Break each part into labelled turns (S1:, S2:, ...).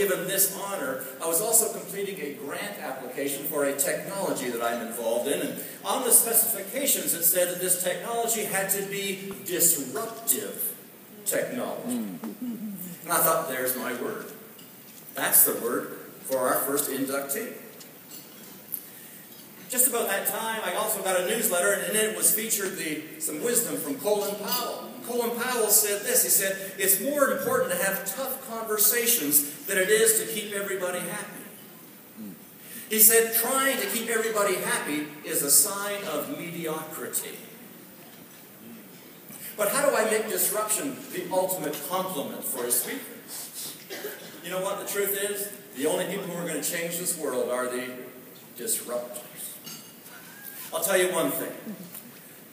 S1: given this honor, I was also completing a grant application for a technology that I'm involved in. And on the specifications, it said that this technology had to be disruptive technology. And I thought, there's my word. That's the word for our first inductee. Just about that time, I also got a newsletter, and in it was featured some wisdom from Colin Powell. Colin Powell said this. He said, it's more important to have tough conversations than it is to keep everybody happy. He said, trying to keep everybody happy is a sign of mediocrity. But how do I make disruption the ultimate compliment for a speaker? You know what the truth is? The only people who are going to change this world are the disruptors. I'll tell you one thing.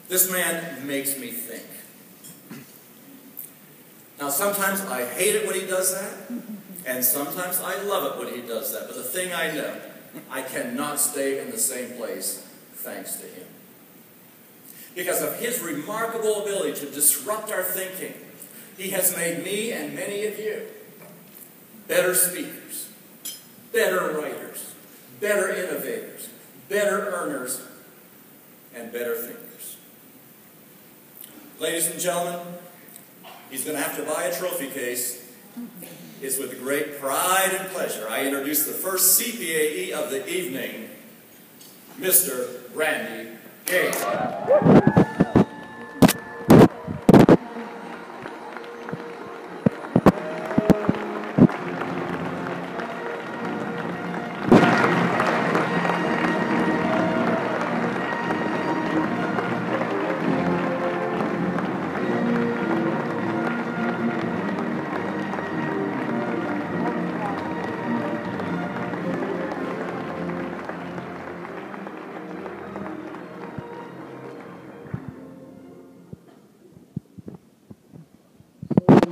S1: This man makes me think. Now, sometimes I hate it when he does that, and sometimes I love it when he does that. But the thing I know, I cannot stay in the same place thanks to him. Because of his remarkable ability to disrupt our thinking, he has made me and many of you better speakers, better writers, better innovators, better earners, and better thinkers. Ladies and gentlemen, he's going to have to buy a trophy case. It's with great pride and pleasure I introduce the first CPAE of the evening, Mr. Randy Gage.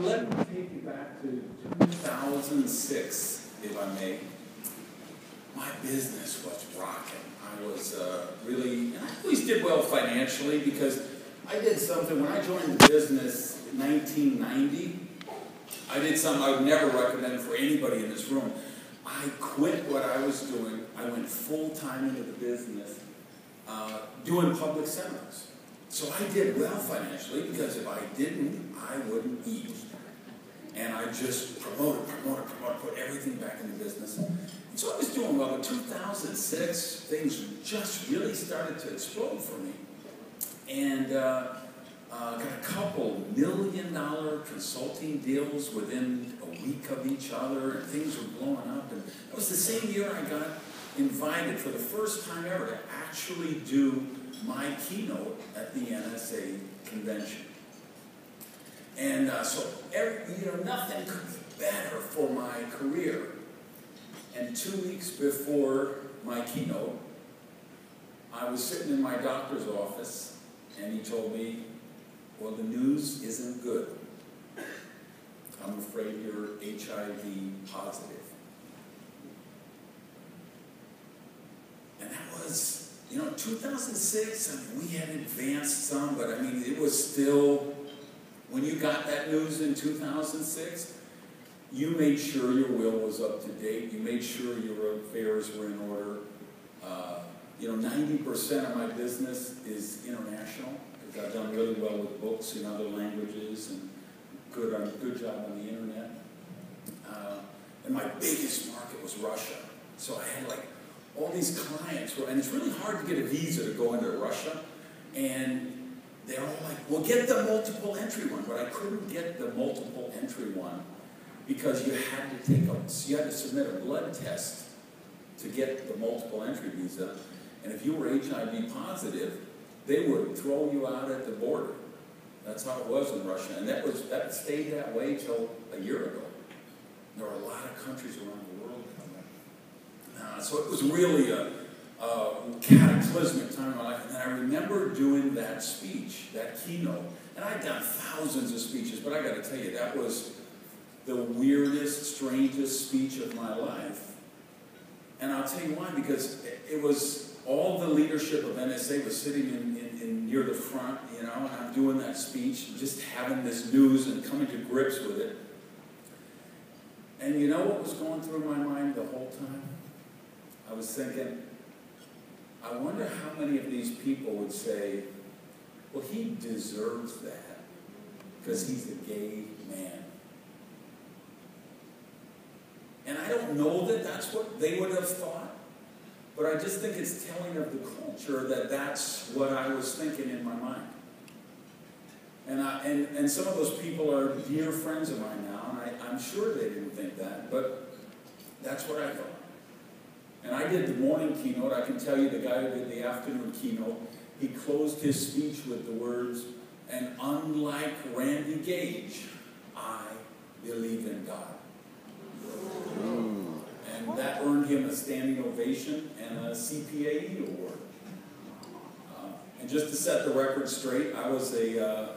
S2: Let me take you back to 2006, if I may. My business was rocking. I was and I always did well financially because I did something, when I joined the business in 1990, I did something I would never recommend for anybody in this room. I quit what I was doing. I went full-time into the business doing public seminars. So I did well financially because if I didn't, I wouldn't eat. And I just promoted, put everything back in the business. And so I was doing well. In 2006, things just really started to explode for me. And got a couple $1 million consulting deals within a week of each other, and things were blowing up. And it was the same year I got invited for the first time ever to actually do my keynote at the NSA convention. And so, nothing could be better for my career. And 2 weeks before my keynote, I was sitting in my doctor's office, and he told me, well, the news isn't good. I'm afraid you're HIV positive. And that was, 2006, I mean, we had advanced some, but I mean, it was still, when you got that news in 2006, you made sure your will was up to date. You made sure your affairs were in order. 90% of my business is international because I've done really well with books in other languages and good job on the internet. And my biggest market was Russia. So I had all these clients, and it's really hard to get a visa to go into Russia. And they're all like, well, get the multiple entry one. But I couldn't get the multiple entry one because you had to submit a blood test to get the multiple entry visa. And if you were HIV positive, they would throw you out at the border. That's how it was in Russia. And that stayed that way till a year ago. There were a lot of countries around the world coming. So it was really a cataclysmic time in my life. And then I remember doing that speech, that keynote. And I'd done thousands of speeches, but I got to tell you, that was the weirdest, strangest speech of my life. And I'll tell you why, because it was all the leadership of NSA was sitting in near the front, and I'm doing that speech, just having this news and coming to grips with it. And you know what was going through my mind the whole time? I was thinking, I wonder how many of these people would say, well, he deserves that because he's a gay man. And I don't know that that's what they would have thought, but I just think it's telling of the culture that that's what I was thinking in my mind. And some of those people are dear friends of mine now, and I'm sure they didn't think that, but that's what I thought. And I did the morning keynote. I can tell you the guy who did the afternoon keynote, he closed his speech with the words, and unlike Randy Gage, I believe in God. And that earned him a standing ovation and a CPAE award. And just to set the record straight, I was a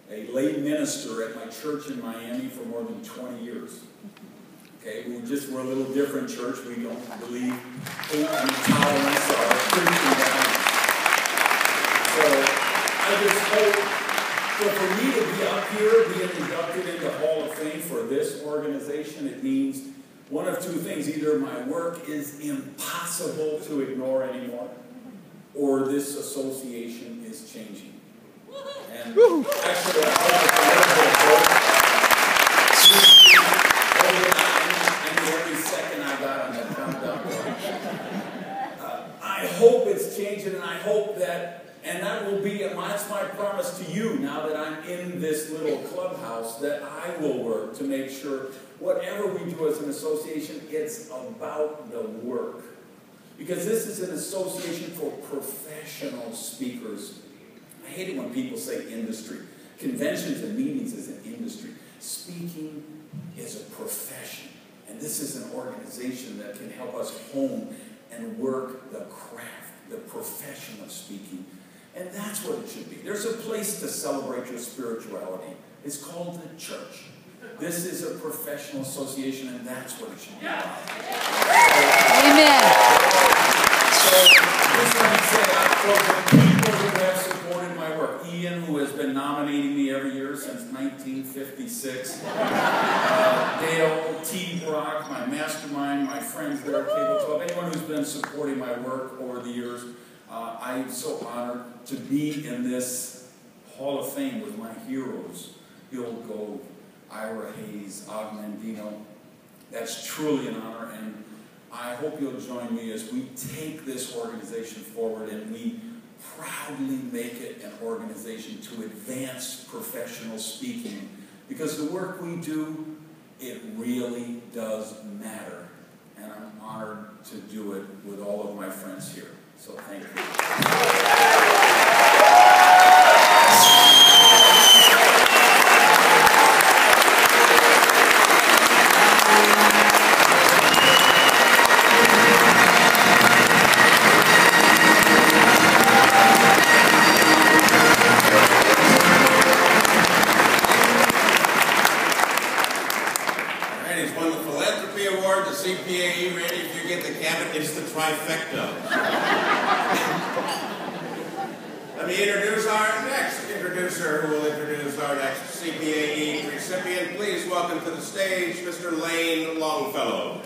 S2: lay minister at my church in Miami for more than 20 years. Okay, we're a little different church. We don't believe in tolerance or Christian values. So I just hope, so for me to be up here, being inducted into Hall of Fame for this organization, it means one of two things. Either my work is impossible to ignore anymore, or this association is changing. And actually, I hope it's a little bit of both. I knew every second I got on that countdown. I hope it's changing, and I hope that, and that will be, that's my promise to you now that I'm in this little clubhouse, that I will work to make sure whatever we do as an association, it's about the work. Because this is an association for professional speakers. I hate it when people say industry. Conventions and meetings is an industry. Speaking is a profession. And this is an organization that can help us hone and work the craft, the profession of speaking. And that's what it should be. There's a place to celebrate your spirituality. It's called the church. This is a professional association, and that's what it should be about.
S3: Amen.
S2: So, just let me say, for the people who have supported my work, Ian, who has been nominating me every year since 1956, Dale, T. Brock, my mastermind, my friends there at Cable 12, anyone who's been supporting my work over the years, I'm so honored to be in this Hall of Fame with my heroes, Bill Gove, Ira Hayes, Og Mandino. That's truly an honor, and I hope you'll join me as we take this organization forward and we proudly make it an organization to advance professional speaking, because the work we do, it really does matter, and I'm honored to do it with all of my friends here. So thank you.
S4: CPAE ready. If you get the cabinet, it's the trifecta. Let me introduce our next introducer, who will introduce our next CPAE recipient. Please welcome to the stage Mr. Lane Longfellow.